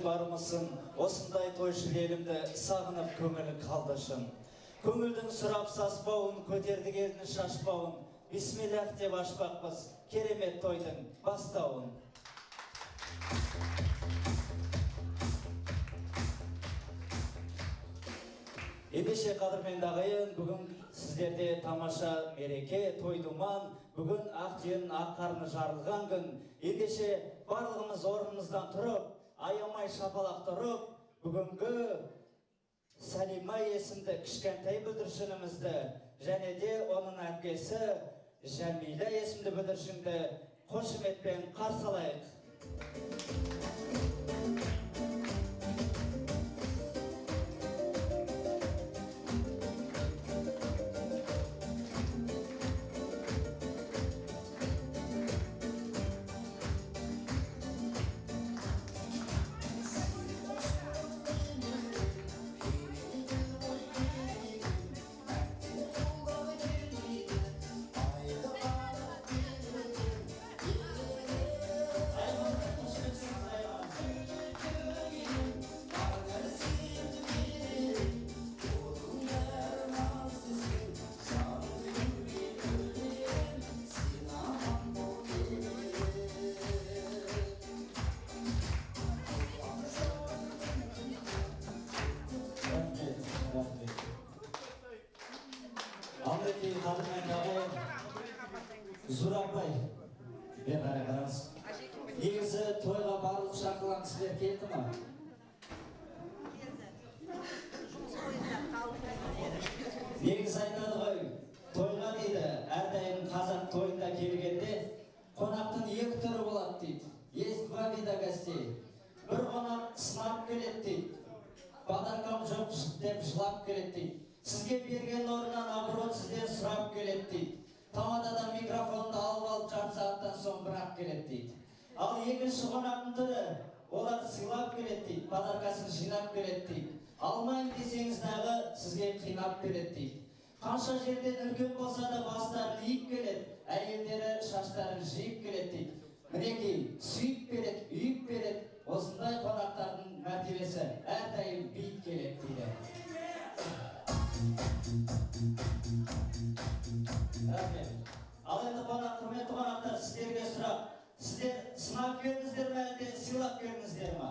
бармысың, осындай тойшыл елімді сағынып көңілі қалдышын. Көңілдің сұрап саспауын, көтерді келдің шашпауын, бисмиллах деп ашпақпыз, керемет тойдың бастауын. Ендеше қадірменді ағайын, бүгін сіздерде тамаша мереке, той-думан, бүгін ақ түйенің ақ қарны жарылған күн. Ендеше барлығымыз орнымыздан тұрып, аямай шапалақ тұрып, бүгінгі Сәлима есімді кішкентай бүлдіршінімізді және де оның әпкесі Жәмила есімді бүлдіршінді қошеметпен қарсы алайық. Ahmet'in kadınlarına Zurabay bir қараңыз. Негізі тойға барлық шақырылған кісілер келді ма? Негізі айтады ғой, тойға дейді, әрдайым қазақ тойында келгенде қонақтың екі түрі болады дейді. Есть два вида гостей. Бір қонақ сынап келеді дейді. Подаркам жоқ деп жылап келеді дейді. Сізге берген орнынан наоборот сізден сұрап келеді дейді. Тамададан микрофонды алып жарты сағаттан соң бірақ келеді дейді. Ал екінші қонақтың түрі, олар сыйлап келеді дейді, подаркасын жинап келеді дейді. Алмайын десеңіз дағы сізге қинап береді дейді. Қанша жерден үлкен болса да бастарын иіп келеді, әйелдері шаштарын жиып келеді дейді. Мінекей, сүйіп береді, үйіп береді, осындай қонақтардың мәртебесі әрдайым биік келеді дейді. Ал енді құрметті қонақтар, сіздерге сұрақ, сіздер сынап келдіңіздер ме, әлде сыйлап келдіңіздер ме?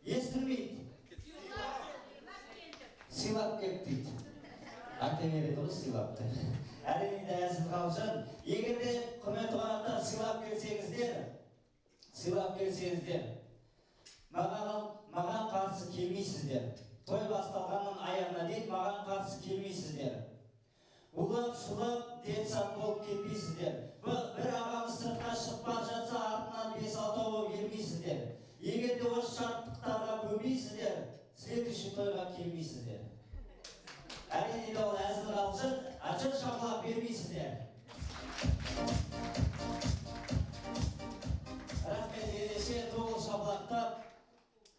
Естілмейді. Сыйлап келді дейді. Ақтемері дұрыс сыйлапты. Әрине әзіл қалжың. Егер де құрметті қонақтар сыйлап келсеңіздер, маған қарсы келмейсіздер. Той басталғанның аяғына дейін маған қарсы келмейсіздер. Улап-шулап детсат болып кетпейсіздер. Бір ағамыз сыртқа шығып бара жатса, артынан 5-6 болып ермейсіздер. Егер де осы шарттықтарға көнбейсіздер, следующий тойға келмейсіздер. Әрине ол әзіл қалжың, ажыр шапалақ бермейсіздер. Рахмет, ендеше тоғыл шапалақтап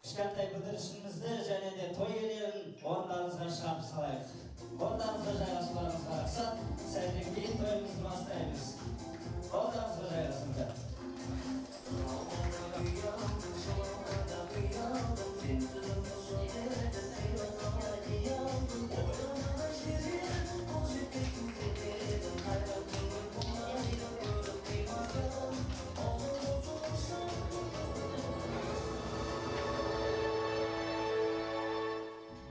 кішкентай бүлдіршінімізді және де той иелерін орындарыңызға шығарып салайық. Орындарыңызға жайғасуларыңызға рұқсат, сәлден кейін тойымызды бастаймыз. Орындарыңызға жайғасыңыздар.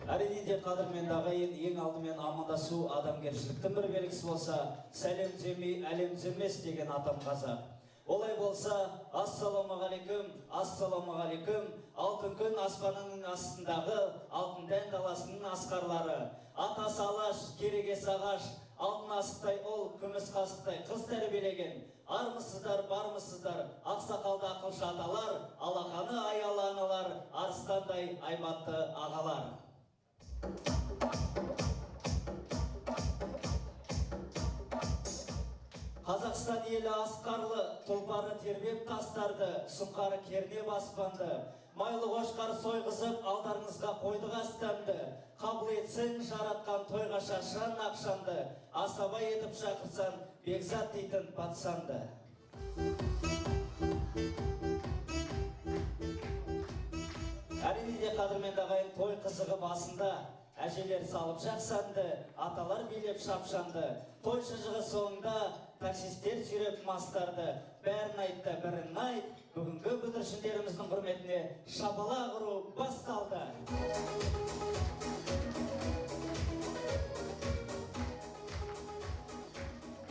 Әрине де қадірменді ағайын, ең алдымен амандасу адамгершіліктің бір белгісі болса, сәлем түземей әлем түземес деген атам қазақ. Олай болса, ассалаумағалейкум, ассалаумағалейкум, алтын күн аспанының астындағы алтын дән даласының асқарлары. Атасы алаш, керегесі ағаш, алтын асықтай ол, күміс қасықтай қыз тәрбиелеген. Армысыздар, бармысыздар, ақсақалды ақылшы аталар, алақаны аялы аналар, арыстандай айматты ағалар. Қазақстан елі асқарлы, тұлпары тербеп тастарды, сұңқары кернеп аспанды. Майлы қошқар сойғызып, алдарыңызға қойды қастамды. Қабыл етсін жаратқан тойға шашқан ақшамды. Асаба етіп шақырсан, бекзат дейтін патсамды. қадірменді ағайын, той қызығы басында әжелер салып жақсанды, аталар билеп шапшанды. Той шыжығы соңында таксистер сүйреп мастарды. Бәрін айтты, бірін айт. Бүгінгі бүлдіршіндеріміздің құрметіне шапалақ ұру басталды.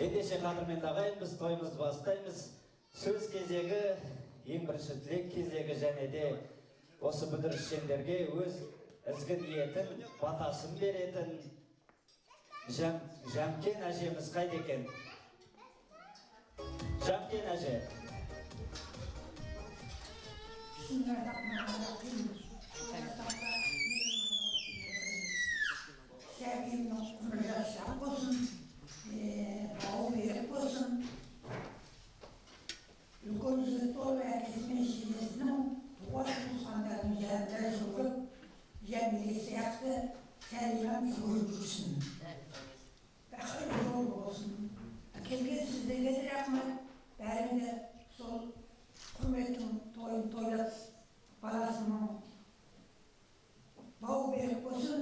Ендеше қадірменді ағайын, біз тойымызды бастаймыз. Сөз кезегі, ең бірінші тілек кезегі және де осы бүлдіршіндерге өз ізгі ниетін, батасын беретін Жамкен әжеміз қайда екен? Жамкен әже. Сәбиімнің ғұмыры жас болсын, бауы берік болсын. Үлкен жігіт ол әкесімен шешесінің туған-туысқандардың жанында жүріп, Жәмиле сияқты Сәлимам жүріп жүрсін. Бақыт жол болсын. Келген сіздерге де рахмат. Бәріне сол құрметтің тойын тойлап, баласының бауы берік болсын.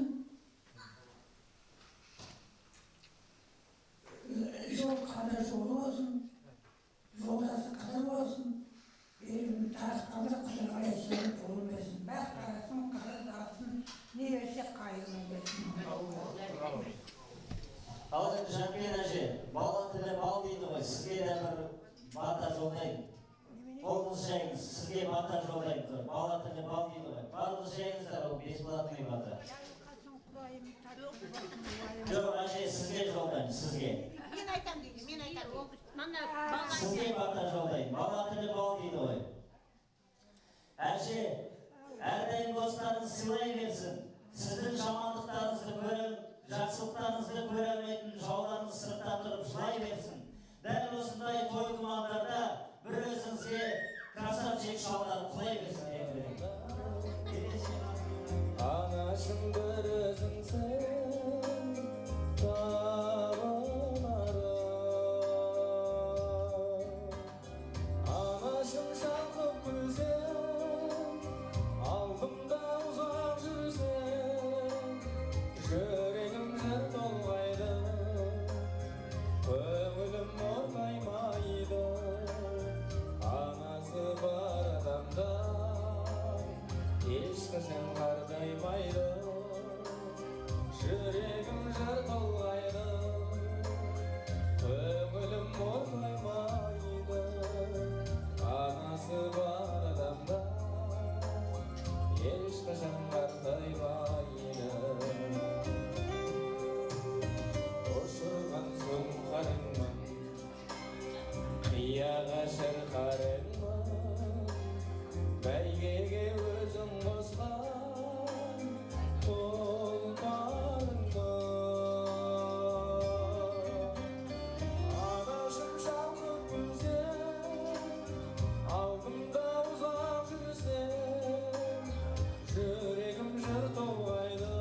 Жол қадір жолы болсын. Жолдасы қадір болсын. Тарасқанда қадыр қарайсың жолы берсін. Бәқ қарасын, қадыр дағысын, не берсе қайырын берсін. Ал енді Жамкен әже, бала тілі бал дейді ғой, сізге де бір бата жолдайын. Қолыңыз жайыңыз, сізге бата жолдайын. Бала тілі бал дейді ғой. Барлық жайыңыздар ол бесплатный бата. Жоқ, әже, сізге жолдайын, сізге. Мен айтам дейді, мен айтам дейді. Сізге бата жолдайын, бала тілі бал дейді ғой. Әже, әрдайым достарыңыз сыйлай берсін. Сіздің жамандықтарыңызды көріп, жақсылықтарыңызды көре алмайтын жауларыңыз сыртта тұрып жылай берсін. Дәл осындай той думандарда бір өзіңізге красавчик шалдар құлай берсін. Анашым бір өзіңсің табыларым, анашым шалқып күлсең, алдымда ұзақ жүрсең, жүрегім жыр толғайды, көңілім ортаймайды. Анасы бар адамда ешқашан қартаймайды, жүрегім жыр толғайды, көңілім ортаймайды. Анасы бар адамда ешқашан қартаймайды. Ұшырған соң қарыңмын, қияға шырқарыңмын, бәйгеге өзің қосқан тұлпарыңмын. Анашым шалқып күлсең, алдымда ұзақ жүрсең, жүрегім жыр толғайды,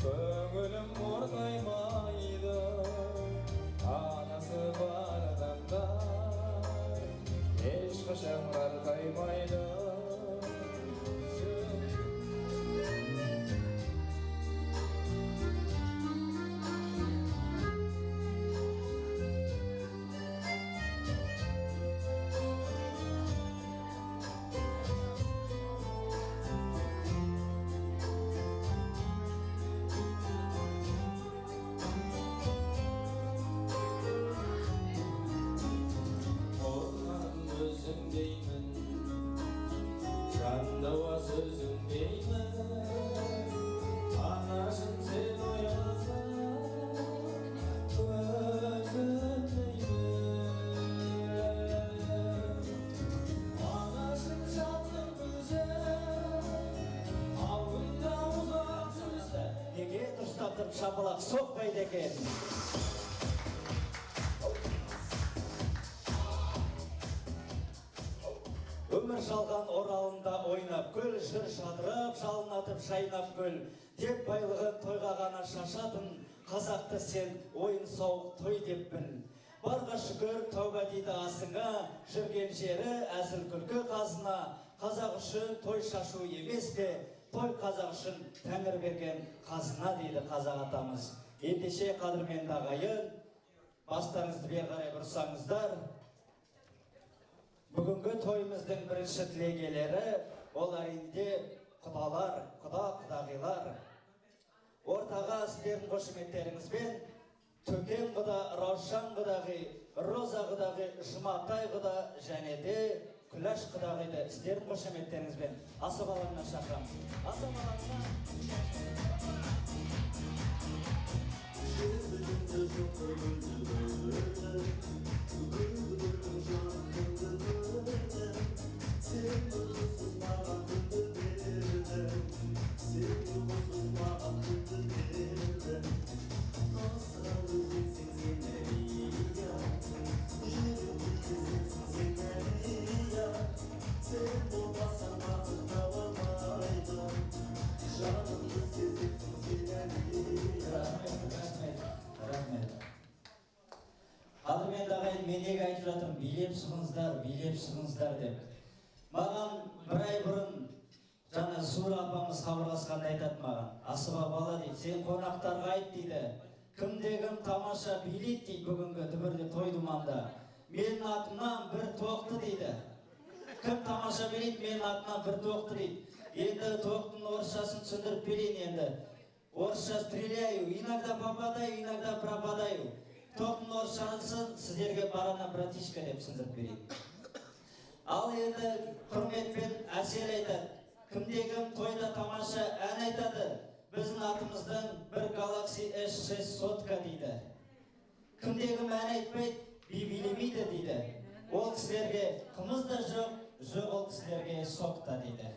көңілім ортаймайды. Анасы бар адамда ешқашан қартаймайды. Өзің деймін, жандауа сөзің деймін, анашым сен оязан көзім деймін. Анашым шалқып күлсең, алдымда ұзақ жүрсең. Неге дұрыстап тұрып шапалақ соқпайды екен? Өмір жалған оралында ойнап көл, жыр шадырап, жалынатып шайнап көл. Деп байлығын тойға ғана шашатын, қазақты сен ойын сауық той деп біл. Барға шүкір тәуба дейді асыңа, жүрген жері әзіл күлкі қазына. қазақ үшін той шашу емес пе, той қазақ үшін Тәңір берген қазына дейді қазақ атамыз. Ендеше қадірменді ағайын, бастарыңызды бері қарай бұрсаңыздар. Бүгінгі тойымыздың бірінші тілегелері ол әрине құдалар, құдағилар. Ортаға сіздердің қошеметтеріңізбен Төкен құда, Раушан құдағи, Роза құдағи, Жұматай құда және де Күләш құдағиды сіздердің қошеметтеріңізбен асып алаңына шақырамыз. Асып Қадірменді ағайын, мен неге айтып жатырмын, билеп шығыңыздар деп. Маған бір ай бұрын жаңа Сура апамыз хабарласқанда айтады маған, Асыба бала дейді, сен қонақтарға айт дейді, кімде-кім тамаша билейді дейді бүгінгі дүбірлі той думанда. Менің атымнан бір тоқты дейді. Кім тамаша билейді, менің атымнан бір тоқты дейді. Енді тоқтың орысшасын түсіндіріп берейін енді. Орысша стреляю, иногда попадаю, иногда пропадаю. Тоқтың орысшасын сіздерге барана братишка деп түсіндіріп берейін. Ал енді құрметпен әсел айтады. Кімде-кім тойда тамаша ән айтады. Біздің атымыздың бір Galaxy S6 сотка дейді. Кімде-кім ән айтпайды, билемейді дейді. Ол кісілерге қымыз да жоқ, ол кісілерге соқта дейді.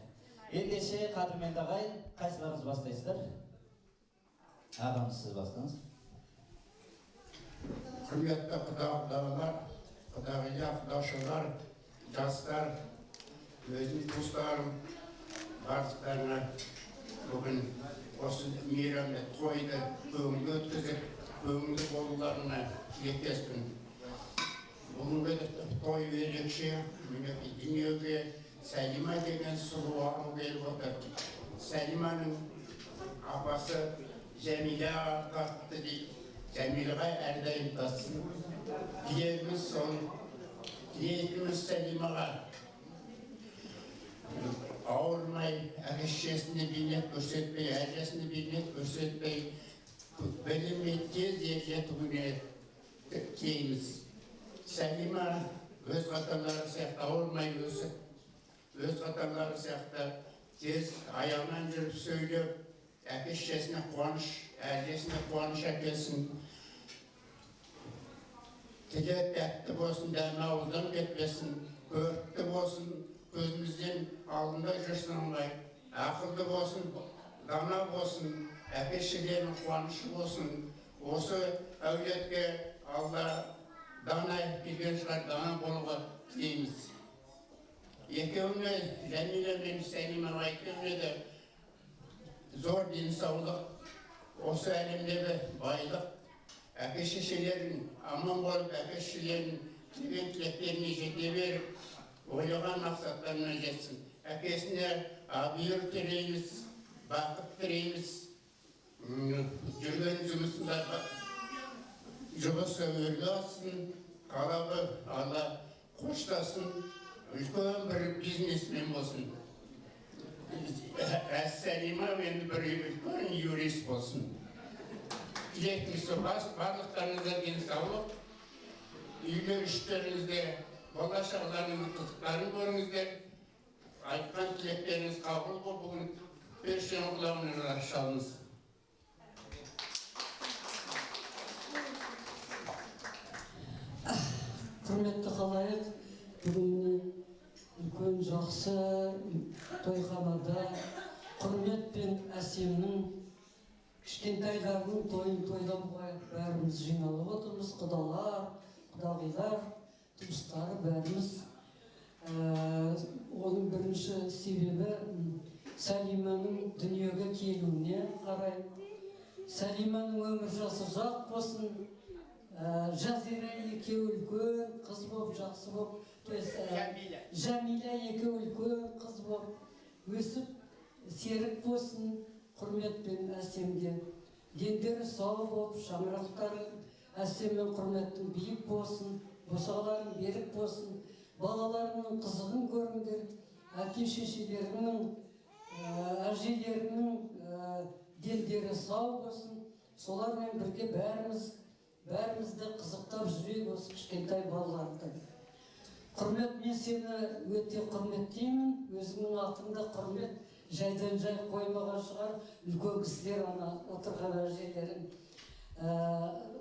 Ендеше қадірменді ағайын, қайсыларыңыз бастайсыздар? Ағамыз, сіз бастаңыз. Құрметті құдағилар, құдашылар, жастар, өзім туыстарым, барлықтарына бүгін осы мейрамды тойды көңілді өткізіп, көңілді болуларына тілектеспін. Бүгінгі той ерекше, дүниеге Сәлима деген сұлу ару келіп отыр. Сәлиманың апасы Жәмила қатты дейді. Жәмилаға әрдайым тассын. Тілегіміз сон, тілегіміз Сәлимаға ауырмай, әке-шешесіне бейнет көрсетпей, әжесіне бейнет көрсетпей, біліммен тез жетуіне тілейміз. Сәлима өз қатарлары сияқты ауырмай өсіп, өз қатарлары сияқты тез аяғынан жүріп сөйлеп, әке-шешесіне қуаныш, әжесіне қуаныш әкелсін. Тілі тәтті болсын, дәмі ауыздан кетпесін, көрікті болсын, көзімізден алдында жүрсін ыңғай, ақылды болсын, дана болсын, әке-шешелерінің қуанышы болсын. Осы әулетке Алла дана берген шығар, дана болуға тілейміз. Екеуіне, Жәмила мен Сәлимаға екеуіне де зор денсаулық, осы әлемдегі байлық, әке-шешелерін аман болып, әке-шешелерін тілеген тілектеріне жете беріп, ойлаған мақсаттарына жетсін. Әкесіне абүйір тілейміз, бақыт тілейміз, жүрген жұмысында жұмысы өрге алсын, қалабы Алла қоштасын, үлкен бір бизнесмен болсын. Сәлима енді бір үлкен юрист болсын. Тілектіміз барлықтарыңызға денсаулық, үйлер іштеріңізде болашақтарыңыздың қызықтарын көріңіздер. Айтқан тілектеріңіз қабыл болып, бүгін першен құлағына шалыңыз. Құрметті қалайық, бүгіннің үлкен жақсы тойханада құрмет пен әсемнің кішкентайлардың тойын тойлауға бәріміз жиналып отырмыз. Құдалар, құдағилар, туыстары бәріміз. Оның бірінші себебі Сәлиманың дүниеге келуіне қарай. Сәлиманың өмір жасы ұзақ болсын, Жазира екеуі үлкен қыз болып, жақсы болып, то есть Жәмила екеуі үлкен қыз болып өсіп, серік болсын, құрметпен әсемге. Дендері сау болып, шаңырақтары әсеммен құрметтің биік болсын, босағаларың берік болсын, балаларының қызығын көріңдер, әке-шешелерінің, әжелерінің дендері сау болсын. Солармен бірге бәрімізді қызықтап жүрейік осы кішкентай балаларды. Құрмет, мен сені өте құрметтеймін, өзіңнің атыңда құрмет жайдан жай қоймаған шығар, үлкен кісілер ана отырған әжелерің.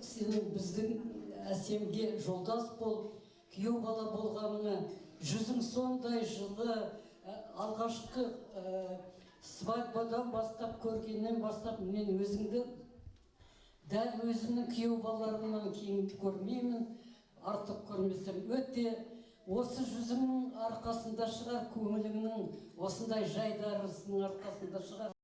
Сенің біздің әсемге жолдас болып, күйеу бала болғаныңа, жүзің сондай жылы, алғашқы свадьбадан бастап, көргеннен бастап, мен өзіңді дәл өзімнің күйеу балаларымнан кейін көрмеймін, артық көрмесем. Өте осы жүзіңнің арқасында шығар, көңіліңнің осындай жайдарысының арқасында шығар.